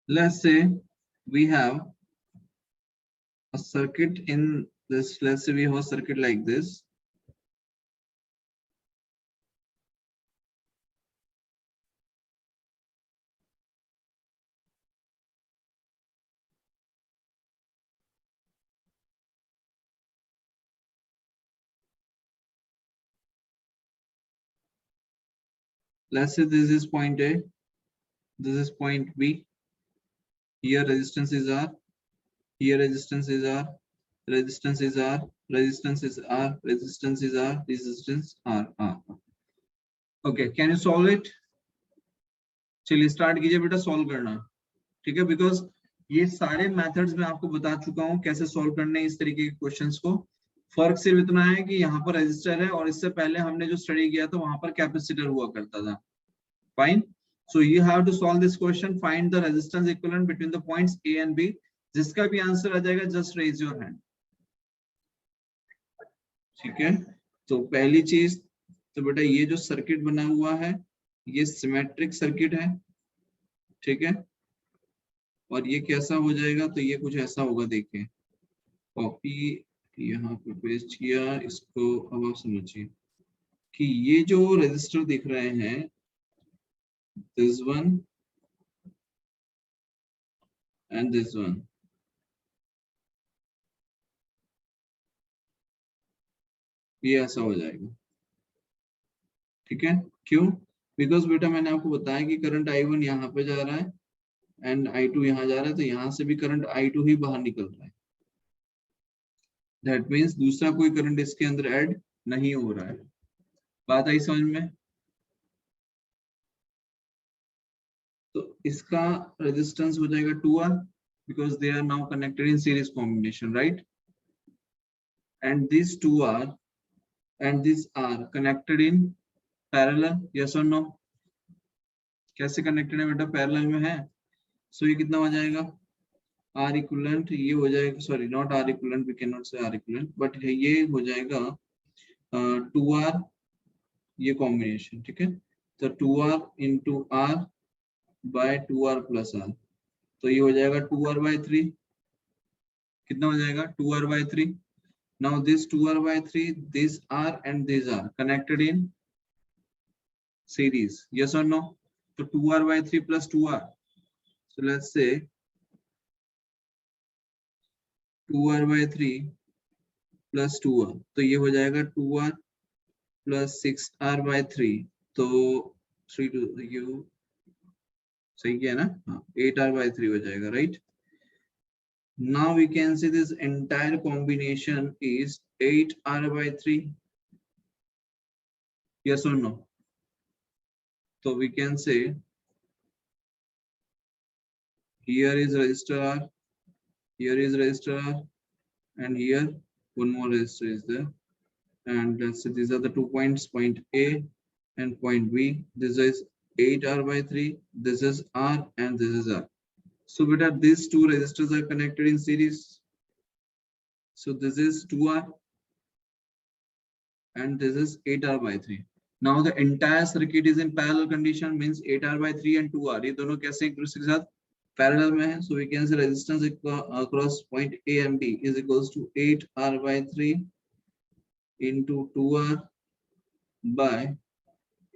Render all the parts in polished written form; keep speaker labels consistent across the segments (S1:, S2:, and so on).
S1: let's say we have a circuit in this. Let's say we have a circuit like this. Let's say this is point A, this is point B. Here resistance is R, here resistance is R, resistance is R, resistance is R, resistance is R, resistance R. Okay, can you solve it? चलिए start कीजिए बेटा solve करना, ठीक है? Because ये सारे methods मैं आपको बता चुका हूँ कैसे सॉल्व करने इस तरीके के क्वेश्चंस को। फर्क सिर्फ इतना है कि यहाँ पर रेजिस्टर है और इससे पहले हमने जो स्टडी किया था वहां पर कैपेसिटर हुआ करता था। Fine, so you have to solve this question, find the resistance equivalent between the points A and B. जिसका भी आंसर आ जाएगा जस्ट रेज योर हैंड, ठीक है? तो पहली चीज तो बेटा ये जो सर्किट बना हुआ है ये सिमेट्रिक सर्किट है, ठीक है? और ये कैसा हो जाएगा, तो ये कुछ ऐसा होगा, देखिए कॉपी यहाँ पे पेस्ट किया इसको। अब आप समझिए कि ये जो रजिस्टर दिख रहे हैं, this one and this one, ये ऐसा हो जाएगा, ठीक है? क्यों? बिकॉज बेटा मैंने आपको बताया कि करंट I1 यहाँ पे जा रहा है एंड I2 यहाँ जा रहा है, तो यहाँ से भी करंट I2 ही बाहर निकल रहा है। दैट मीन्स दूसरा कोई करंट इसके अंदर ऐड नहीं हो रहा है। बात आई समझ में? तो इसका रेजिस्टेंस हो जाएगा 2R because they are now connected in series combination, right? And these 2R and these are connected in parallel, yes or no? कैसे connected है बेटा? parallel में है, so ये कितना हो जाएगा? R equivalent ये हो जाएगा, sorry not R equivalent, we cannot say R equivalent, but ये हो जाएगा 2R ये combination, ठीक है? तो 2R into R by 2R plus R, तो ये हो जाएगा 2R by 3। कितना हो जाएगा? 2R by 3। Now this 2R by 3, these R and these are connected in series, yes or no? So 2R by 3 plus 2R, so let's say 2R by 3 plus 2R, तो ये हो जाएगा 2R plus 6R by 3, तो 3 to you सही है ना? हाँ, 8R by 3 हो जाएगा, right? Now we can see this entire combination is 8R by 3, yes or no? So we can say here is resistor R, here is resistor R, and here one more resistor is there. And let's say these are the 2 points, point A and point B. This is 8R by 3, this is R and this is R. So beta these two resistors are connected in series. So this is 2R and this is 8R by 3. Now the entire circuit is in parallel condition, means 8R by 3 and 2R. ये दोनों कैसे एक दूसरे के साथ parallel में है? So we can say resistance across point A and B is equals to 8R by 3 into 2R by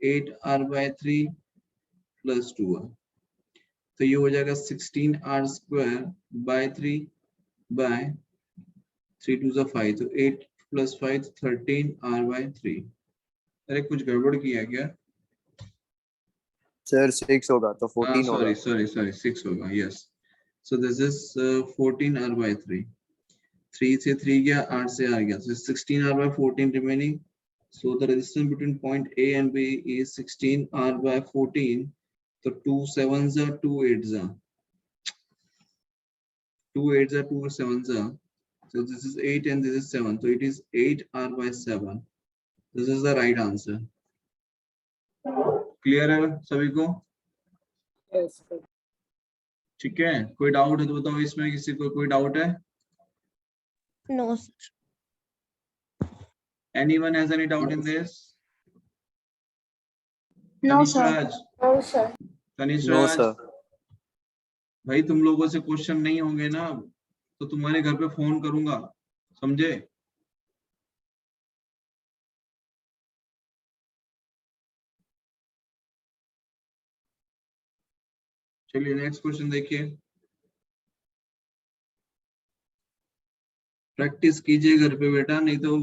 S1: 8R by 3 plus 2R. तो ये हो जाएगा 16R square by 3 by 3 to the 5, तो 8 plus 5 13R by 3. अरे कुछ गड़बड़ किया क्या?
S2: सर 6 होगा तो 14 होगा।
S1: sorry 6 होगा, yes. So this is 14R by 3. 3 से 3 गया, 8 से R गया, so 16R by 14 remaining. So the resistance between point A and B is 16R by 14. So 2 7s are 2 8s are 2 8s are 2 7s are. So this is 8 and this is 7. So it is 8R by 7. This is the right answer. Clear है सभी को?
S3: Yes, sir.
S1: ठीक है, कोई doubt है तो बताओ इसमें, किसी को कोई डाउट है?
S4: No, sir.
S1: Anyone has any doubt in this?
S4: No,
S1: Tanish
S4: sir.
S1: Raj?
S3: No, sir.
S1: Tanish
S2: no
S1: Raj?
S2: Sir.
S1: भाई तुम लोगों से क्वेश्चन नहीं होंगे ना तो तुम्हारे घर पे फोन करूंगा, समझे? चलिए नेक्स्ट क्वेश्चन देखिए। प्रैक्टिस कीजिए घर पे बेटा, नहीं तो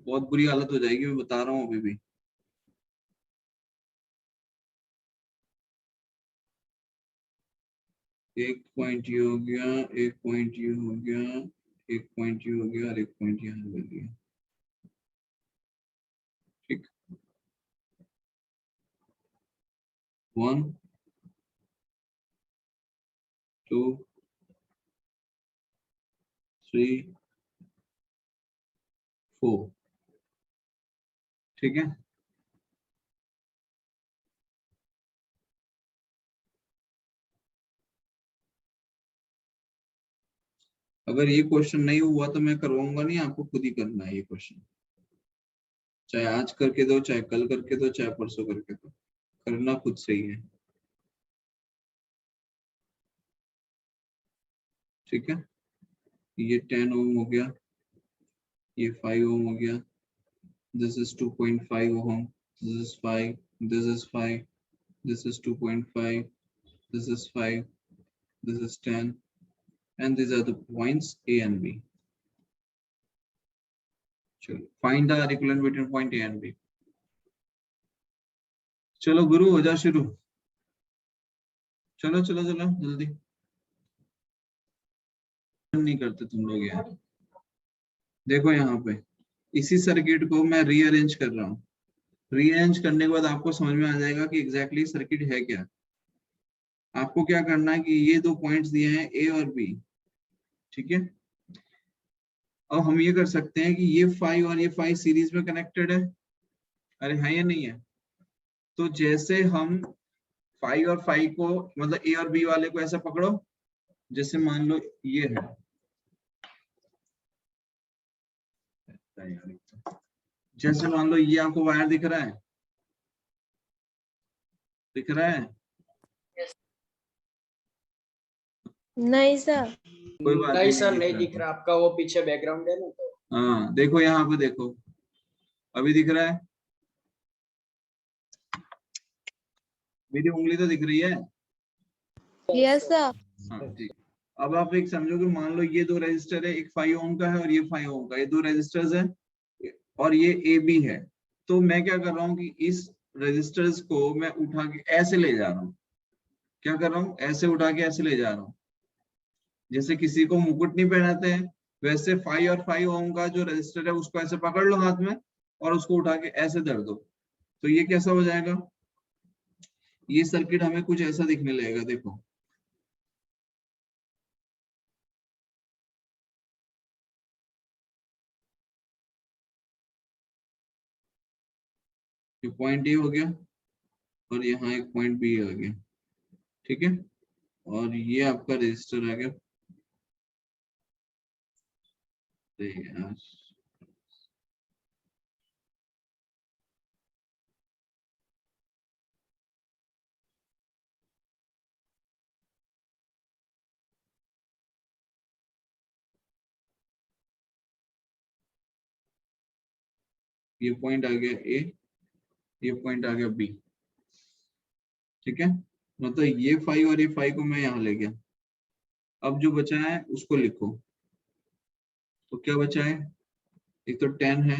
S1: बहुत बुरी हालत हो जाएगी, मैं बता रहा हूँ अभी भी। एक पॉइंट ये हो गया, एक पॉइंट ये हो गया, एक पॉइंट ये हो गया और एक पॉइंट यहाँ हो गया। ठीक, 1 2 3 4। ठीक है, अगर ये क्वेश्चन नहीं हुआ तो मैं करवाऊंगा नहीं, आपको खुद ही करना है ये क्वेश्चन, चाहे आज करके दो, चाहे कल करके दो, चाहे परसों करके दो, करना खुद सही है। ठीक है, ये 10 ओम हो गया, ये 5 ओम हो गया, this is 2.5 ohm, this is 5, this is 5, this is 2.5, this is 5, this is 10, and these are the points A and B. चलो find the equivalent between point A and B. चलो गुरु हो जा शुरू, चलो चलो चलो जल्दी, नहीं करते तुम लोग यार। देखो यहाँ पे इसी सर्किट को मैं रीअरेंज कर रहा हूँ, रीअरेंज करने के बाद आपको समझ में आ जाएगा कि एग्जैक्टली सर्किट है क्या। आपको क्या करना है कि ये दो पॉइंट्स दिए हैं ए और बी, ठीक है। अब हम ये कर सकते हैं कि ये 5 और ये 5 सीरीज में कनेक्टेड है, अरे है या नहीं है? तो जैसे हम 5 और 5 को, मतलब ए और बी वाले को ऐसा पकड़ो, जैसे मान लो ये है, जैसे मान लो ये आपको वायर दिख रहा है, दिख रहा है?
S4: नहीं सर।
S1: कोई बात
S3: नहीं सर,
S1: दिख
S3: नहीं
S1: रहा
S3: दिख
S1: है।
S3: रहा, आपका वो पीछे बैकग्राउंड है ना तो।
S1: हाँ देखो यहाँ पे देखो, अभी दिख रहा है, मेरी उंगली तो दिख रही है।
S4: Yes sir.
S1: हाँ ठीक, अब आप एक समझो कि मान लो ये दो रेजिस्टर है, एक 5 ओम का है और ये 5 ओम का, ये दो रेजिस्टर्स है और ये ए बी है। तो मैं क्या कर रहा हूँ कि इस रेजिस्टर्स को मैं उठा के ऐसे ले जा रहा हूँ, क्या कर रहा हूँ, ऐसे उठा के ऐसे ले जा रहा हूँ, जैसे किसी को मुकुट नहीं पहनाते हैं वैसे 5 और 5 ओम का जो रेजिस्टर है उसको ऐसे पकड़ लो हाथ में और उसको उठा के ऐसे धर दो, तो ये कैसा हो जाएगा, ये सर्किट हमें कुछ ऐसा दिखने लगेगा। देखो ये पॉइंट ए हो गया और यहाँ एक पॉइंट बी आ गया, ठीक है, और ये आपका रजिस्टर आ गया। अरे यार, ये पॉइंट आ गया ए, ये पॉइंट आ गया बी, ठीक है, मतलब ये 5 और ये 5 को मैं यहाँ ले गया। अब जो बचा है उसको लिखो, तो क्या बचा है, एक तो 10 है,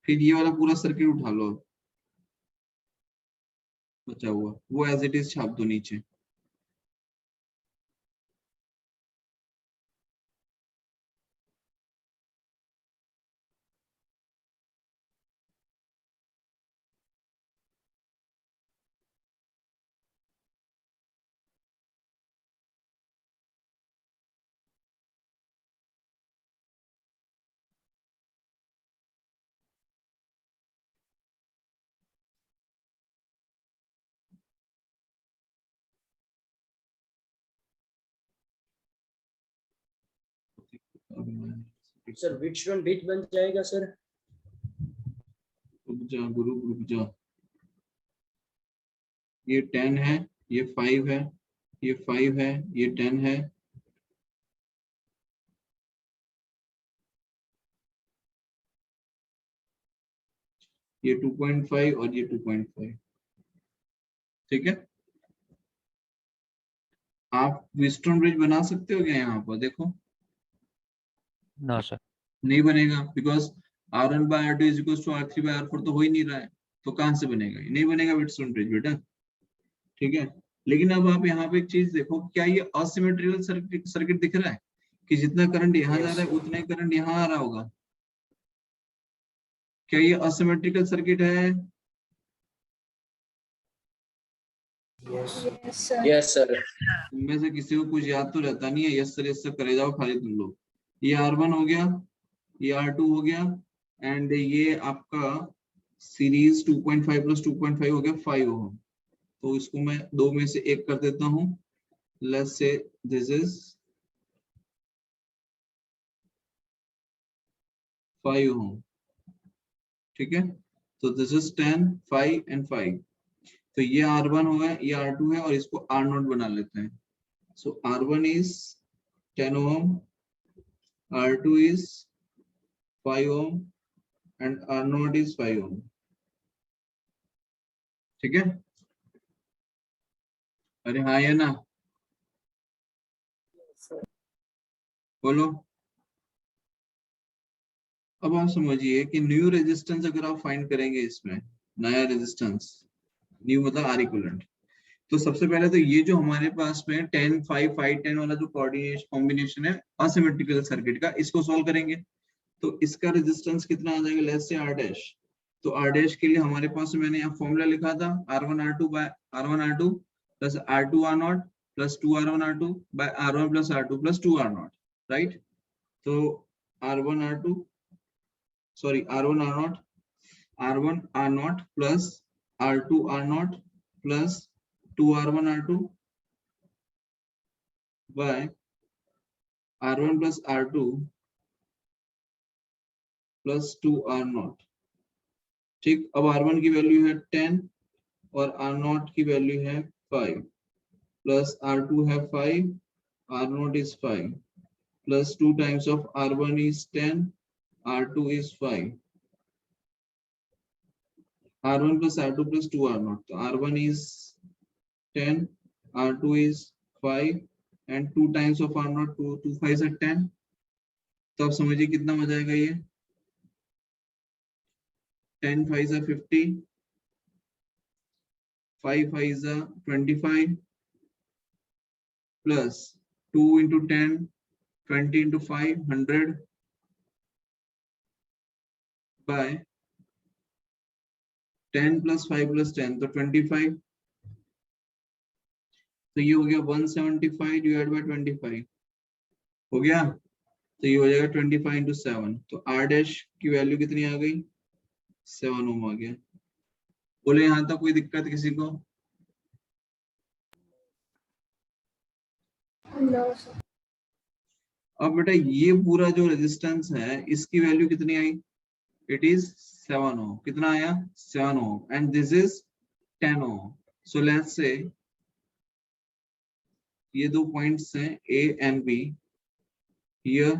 S1: फिर ये वाला पूरा सर्किट उठा लो, बचा हुआ वो एज इट इज छाप दो नीचे।
S3: सर विच वन बीच बन जाएगा सर?
S1: रुक जा गुरु, रुक जा, ये 10 है, ये 5 है, ये 5 है, ये 10 है, ये 2.5 और ये 2.5। ठीक है, आप व्हीटस्टोन ब्रिज बना सकते हो क्या? यहाँ पर देखो
S2: No, sir.
S1: नहीं बनेगा, because R1/R2 is equal to R3/R4 तो हो ही नहीं रहा है, तो कहां से बनेगा? ये नहीं बनेगा व्हीटस्टोन ब्रिज बेटा। ठीक है, लेकिन अब आप यहाँ पे एक चीज देखो, क्या ये असिमेट्रिकल सर्किट दिख रहा है कि जितना करंट यहाँ जा रहा है उतना ही करंट यहाँ आ रहा होगा? क्या ये असिमेट्रिकल सर्किट है?
S3: Yes sir.
S1: इनमें से किसी को कुछ याद तो रहता नहीं है, यस सर करे जाओ खाली तुम लोग। ये R1 हो गया, ये R2 हो गया, एंड ये आपका सीरीज 2.5 प्लस 2.5 हो गया 5 ओम। तो इसको मैं दो में से एक कर देता हूँ। लेट्स से दिस इज 5 ओम। ठीक है, तो दिस इज 10, 5 एंड 5। तो ये R1 हो गया, ये R2 है, और इसको R0 बना लेते हैं। So R1 is 10 ohm, R2 is 5 ohm and R0 is 5 ohm। ठीक है, अरे हाँ या ना, बोलो। अब आप समझिए कि न्यू रेजिस्टेंस अगर आप फाइंड करेंगे, इसमें नया रेजिस्टेंस, न्यू मतलब आर इक्विवेलेंट, तो सबसे पहले तो ये जो हमारे पास में 10, 5, 5, 10 वाला जो कोऑर्डिनेशन कॉम्बिनेशन है असिमेट्रिकल सर्किट का, इसको सॉल्व करेंगे तो इसका रेजिस्टेंस कितना आ जाएगा? Let's say R dash. तो R डैश के लिए हमारे पास मैंने यहाँ फॉर्मूला लिखा था R1 R2 by R1 R2 plus R2 R0 plus 2 R1 R2 by R1 plus R2 plus 2 R0, right? तो R1 R2 sorry R1 R0 R1 R0 plus R2 R0 plus 2 R1 R2 by R1 plus R2 plus 2 R0। ठीक, अब R1 की value है 10 और R0 की value है 5 plus R2 है 5, R0 is 5 plus 2 times of R1 is 10, R2 is 5, R1 plus R2 plus 2 R0। तो R1 is 10, R2 is 5 and 2 times of R0, 2 5 are 10। तो आप समझिए कितना हो जाएगा ये, 10 5 are 50, 5 5 are 25 plus 2 into 10, 20 into 5, 100 by 10 plus 5 plus 10 तो 25। तो ये हो गया 175 डिवाइड बाय 25 हो गया, तो ये हो जाएगा 25 इंटू 7। तो R डैश की वैल्यू कितनी आ गई? 7 ओम आ गया। बोले यहाँ तक कोई दिक्कत किसी को? अब बेटा ये पूरा जो रेजिस्टेंस है इसकी वैल्यू कितनी आई? इट इज 7 ओम। कितना आया? 7 ohm, and this is 10 ohm. So let's say ये दो पॉइंट्स हैं A and B। Here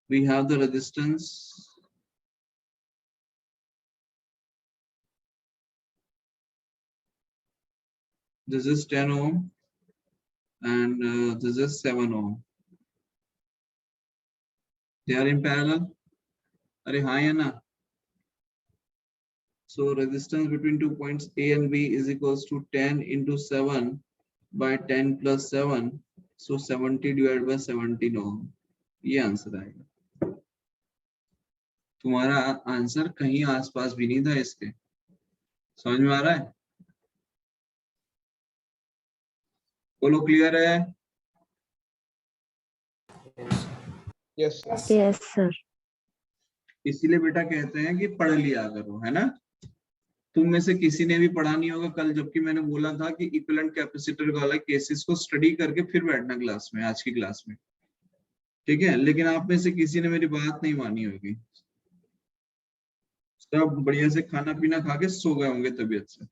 S1: we have the resistance this is 10 ohm and this is 7 ohm, they are in parallel। अरे हाँ या ना? So resistance between 2 points A and B is equals to 10 into 7 by 10 plus 7, so 70 divided by 17 ohm। ये answer आएगा। तुम्हारा answer कहीं आसपास भी नहीं था इसके। समझ में आ रहा है? बोलो क्लियर है?
S3: Yes
S4: Yes, sir.
S1: इसीलिए बेटा कहते हैं कि पढ़ लिया करो, है ना? तुम में से किसी ने भी पढ़ा नहीं होगा कल, जबकि मैंने बोला था कि इक्विवेलेंट कैपेसिटर वाला केसेस को स्टडी करके फिर बैठना क्लास में, आज की क्लास में। ठीक है, लेकिन आप में से किसी ने मेरी बात नहीं मानी होगी, सब बढ़िया से खाना पीना खा के सो गए होंगे तबीयत से।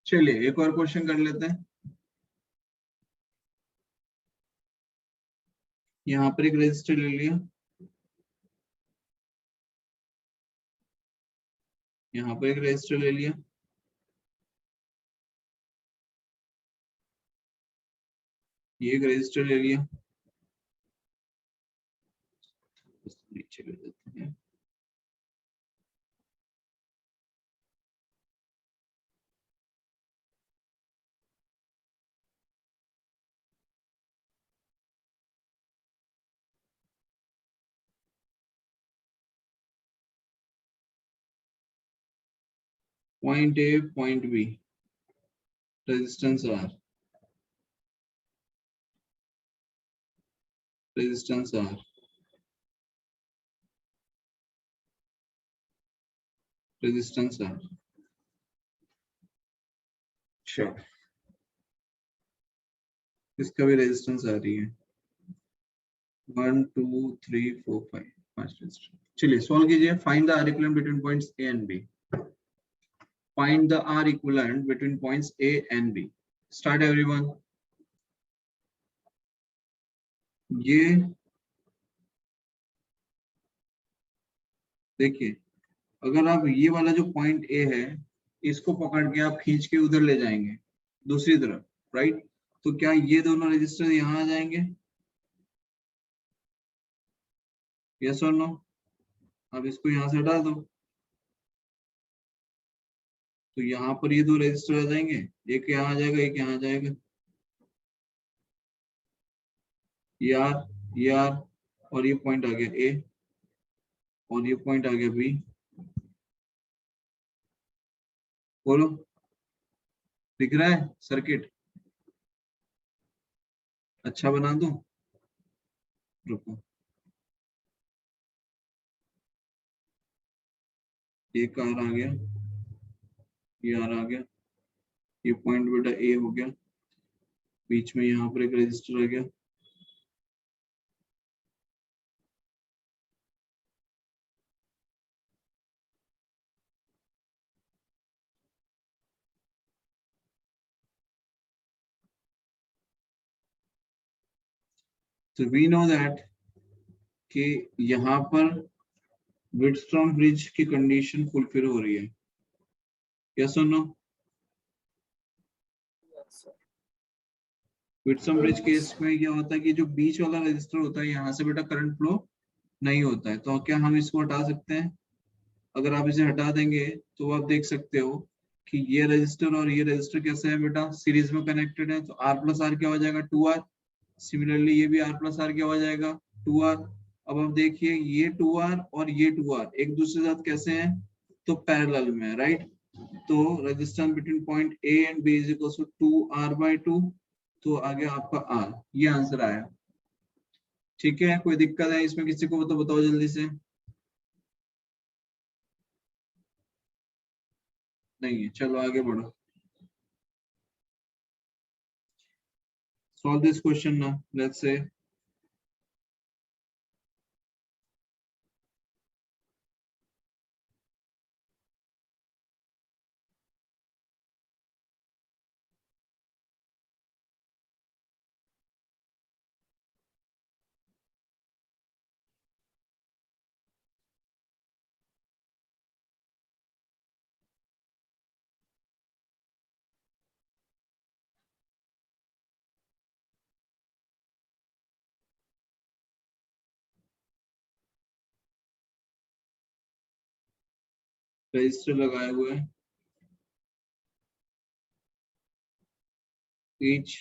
S1: चलिए एक और क्वेश्चन कर लेते हैं। यहाँ पर एक रजिस्टर ले लिया, यहाँ पर एक रजिस्टर ले लिया, ये एक रजिस्टर ले लिया, इसको नीचे ले देते हैं। Point A point B, resistance R, resistance R, resistance R. अच्छा, इसका भी रेजिस्टेंस आ रही है 1 2 3 4 5, 5 रेजिस्टेंस। चलिए सॉल्व कीजिए। Find the R equivalent between points A and B. Find the R equivalent between points A and B. Start everyone. ये देखिए, अगर आप ये वाला जो पॉइंट ए है इसको पकड़ के आप खींच के उधर ले जाएंगे दूसरी तरफ, राइट, तो क्या ये दोनों रजिस्टर यहाँ आ जाएंगे? यस और नो? अब इसको यहाँ से हटा दो तो यहाँ पर ये दो रजिस्टर आ जाएंगे, एक यहाँ आ जाएगा, एक यहाँ आ जाएगा। ये आर और ये पॉइंट आ गया ए और ये पॉइंट आ गया बी। बोलो, दिख रहा है सर्किट? अच्छा बना दूं? रुको, एक आर आ गया, ये आर आ गया, ये पॉइंट बेटा ए हो गया, बीच में यहाँ पर एक रजिस्टर आ गया। तो वी नो दैट कि यहाँ पर व्हिटस्ट्रॉम ब्रिज की कंडीशन फुलफिल हो रही है। यस और नो? व्हिटस्ट्रॉम ब्रिज केस में क्या होता है कि जो बीच वाला रजिस्टर होता है यहाँ से बेटा करंट फ्लो नहीं होता है, तो क्या हम इसको हटा सकते हैं? अगर आप इसे हटा देंगे तो आप देख सकते हो कि ये रजिस्टर और ये रजिस्टर कैसे है बेटा, सीरीज में कनेक्टेड है, तो आर प्लस आर क्या हो जाएगा, 2R। सिमिलरली ये भी आर प्लस आर क्या हो जाएगा, 2R। अब आप देखिए ये 2R और ये 2R एक दूसरे के साथ कैसे हैं, तो पैरेलल में, राइट। तो resistance between point A and B is equal to 2R/2। तो आगे आपका आर, ये आंसर आया। ठीक है, कोई दिक्कत है इसमें किसी को तो बताओ जल्दी से। नहीं है, चलो आगे बढ़ो। Solve this question now. Let's say register लगाए हुए हैं, each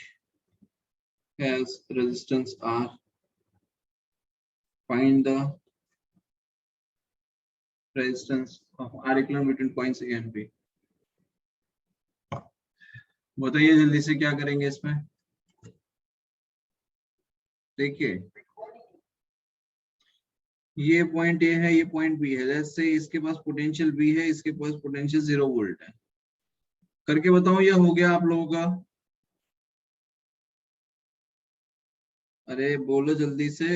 S1: has resistance R. Find the resistance of R equivalent between points A and B. बताइए जल्दी से क्या करेंगे इसमें। देखिए ये पॉइंट ए है, ये पॉइंट बी है, जैसे इसके पास पोटेंशियल बी है, इसके पास पोटेंशियल 0 वोल्ट है। करके बताओ ये हो गया आप लोगों का? अरे बोलो जल्दी से।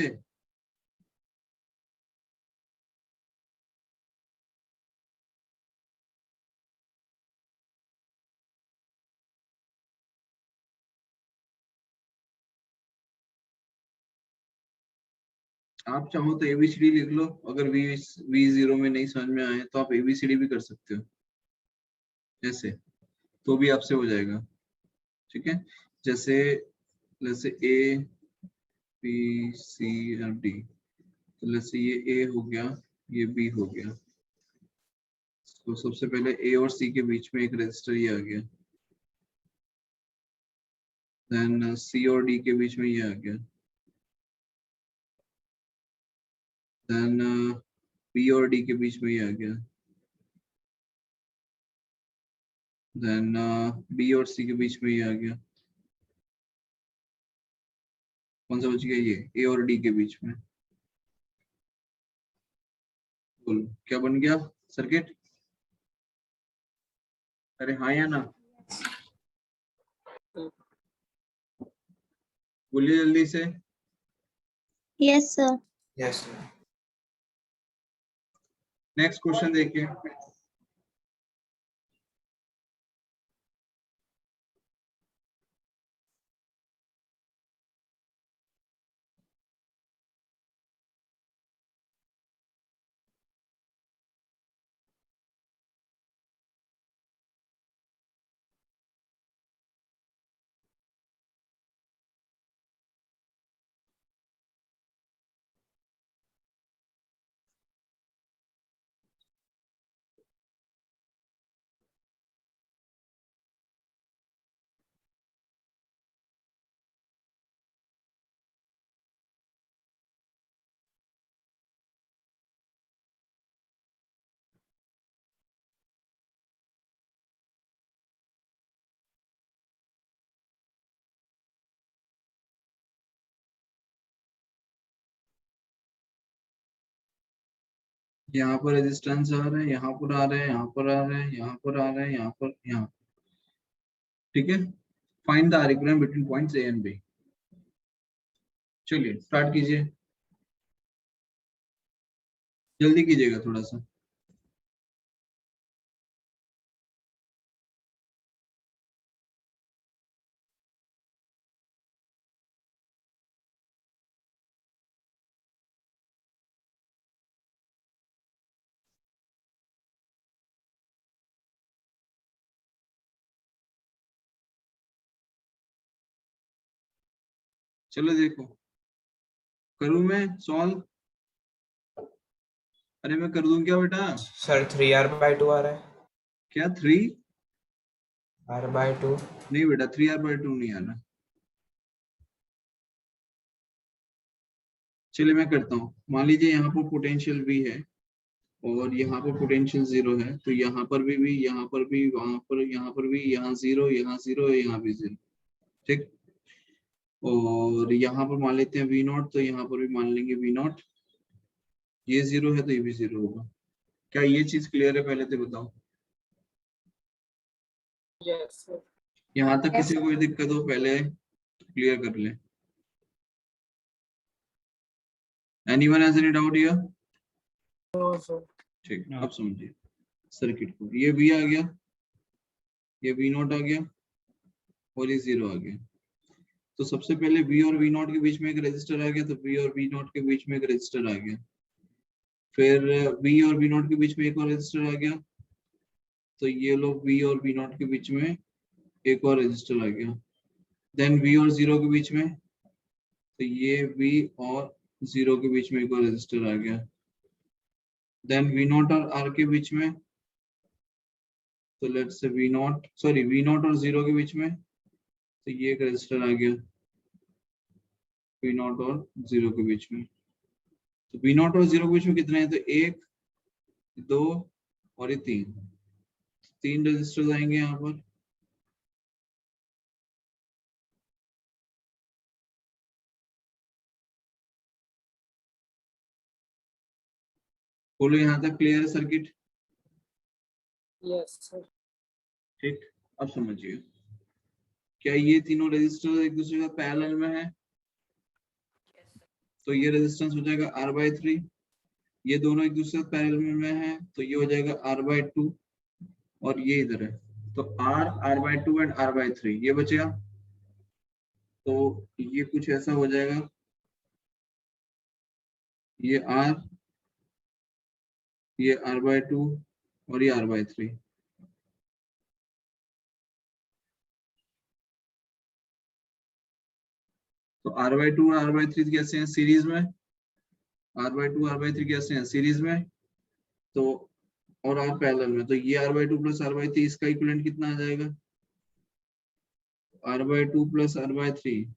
S1: आप चाहो तो एबीसीडी लिख लो, अगर V0 में नहीं समझ में आए तो आप एबीसीडी भी कर सकते हो ऐसे, तो भी आपसे हो जाएगा। ठीक है, जैसे जैसे ए बी सी और डी, तो जैसे ये ए हो गया, ये बी हो गया, तो सबसे पहले ए और सी के बीच में एक रजिस्टर ये आ गया, देन सी और डी के बीच में ये आ गया, देन बी और डी के बीच में ये आ गया, देन बी और सी के बीच में ये आ गया। कौन सा बच गया? ये ए और डी के बीच में। बोलो क्या बन गया सर्किट? अरे हाँ या ना, बोलिए जल्दी से।
S4: Yes, sir.
S3: Yes, sir.
S1: Next question देखिए। यहाँ पर रेजिस्टेंस आ रहे हैं, यहाँ पर आ रहे हैं, यहाँ पर आ रहे हैं, यहाँ पर आ रहे हैं, यहाँ पर, यहाँ। ठीक है, find the R equivalent between points A and B. चलिए स्टार्ट कीजिए, जल्दी कीजिएगा थोड़ा सा। चलो देखो, करूँ मैं सॉल्व? अरे मैं कर दूं क्या बेटा?
S3: सर 3R/2 आ रहा है।
S1: क्या 3?
S3: R/2।
S1: नहीं बेटा, 3R/2 नहीं आना। चलिए मैं करता हूँ। मान लीजिए यहाँ पर पोटेंशियल V है और यहाँ पर पोटेंशियल 0 है, तो यहाँ पर भी V, यहाँ पर भी, वहां पर, यहाँ पर भी, यहाँ 0, यहाँ 0, यहाँ भी 0। ठीक, और यहाँ पर मान लेते हैं V0, तो यहाँ पर भी मान लेंगे V0। ये 0 है तो ये भी 0 होगा। क्या ये चीज क्लियर है? पहले तो बताओ।
S3: Yes sir.
S1: यहाँ तक
S4: Yes,
S1: किसी को कोई दिक्कत हो पहले क्लियर कर ले। Anyone has any doubt here?
S3: No sir.
S1: ठीक,
S2: No.
S1: अब समझिए सर्किट को। ये V आ गया, ये V0 आ गया और ये 0 आ गया। तो सबसे पहले V और V0 के बीच में एक रेजिस्टर आ गया, तो V और V0 के बीच में एक रेजिस्टर आ गया। फिर V और V0 के बीच में एक और रेजिस्टर आ गया, तो ये लोग V और V0 के बीच में एक और रेजिस्टर आ गया। देन V और 0 के बीच में, तो ये V और 0 के बीच में एक और रेजिस्टर आ गया। देन V0 और R के बीच में, तो लेट्स से V0 और 0 के बीच में, तो ये एक रेजिस्टर आ गया V0 और 0 के बीच में। तो V0 और 0 के बीच में कितने हैं? तो 1, 2 और ये 3 रेजिस्टर्स आएंगे यहाँ पर। बोलो यहाँ तक क्लियर है सर्किट?
S3: Yes sir.
S1: ठीक, अब समझिए, क्या ये तीनों रेजिस्टर एक दूसरे के साथ पैरेलल में है? तो ये रेजिस्टेंस हो जाएगा R/3। ये दोनों एक दूसरे के साथ पैरेलल में है, तो ये हो जाएगा R/2। और ये इधर है, तो R/2 एंड R/3 ये बचेगा। तो ये कुछ ऐसा हो जाएगा, ये R, ये R/2 और ये R/3। तो R/2 और R/3 कैसे हैं सीरीज में, R/2 R/3 कैसे हैं सीरीज में, तो और R पैरेलल में, तो ये R/2 प्लस R/3 इसका इक्विवेलेंट कितना आ जाएगा, R/2 प्लस R/3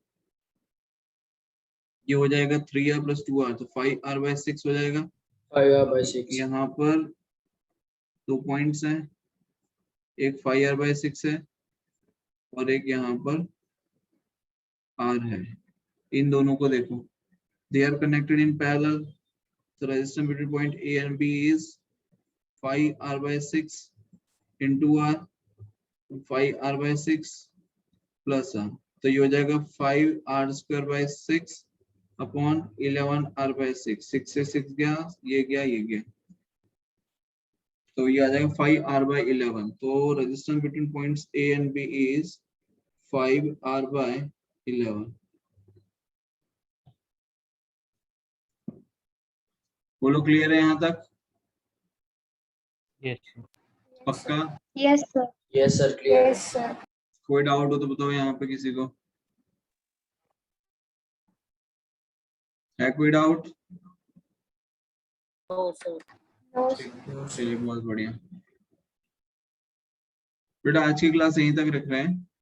S1: ये हो जाएगा 3R प्लस 2R, तो 5R/6 हो जाएगा।
S3: 5R/6
S1: यहाँ पर 2 पॉइंट्स हैं, एक 5R/6 है और एक यहाँ पर R है। इन दोनों को देखो, they are connected in parallel, so resistance between point A and B is 5R/6 into R, 5R/6 plus R, तो ये हो जाएगा 5R²/6 अपॉन 11R/6, 6 से 6 गया, ये गया, तो ये आ जाएगा 5R/11। तो resistance between points A and B is 5R/11। बोलो क्लियर है यहाँ तक,
S2: Yes, sir.
S1: पक्का?
S4: Yes, sir.
S3: Yes sir, clear.
S4: Yes, sir.
S1: कोई डाउट हो तो बताओ यहाँ पे किसी को, है कोई doubt?
S3: No sir.
S4: No, sir.
S1: चलिए बहुत बढ़िया बेटा, आज की क्लास यहीं तक रख रहे हैं।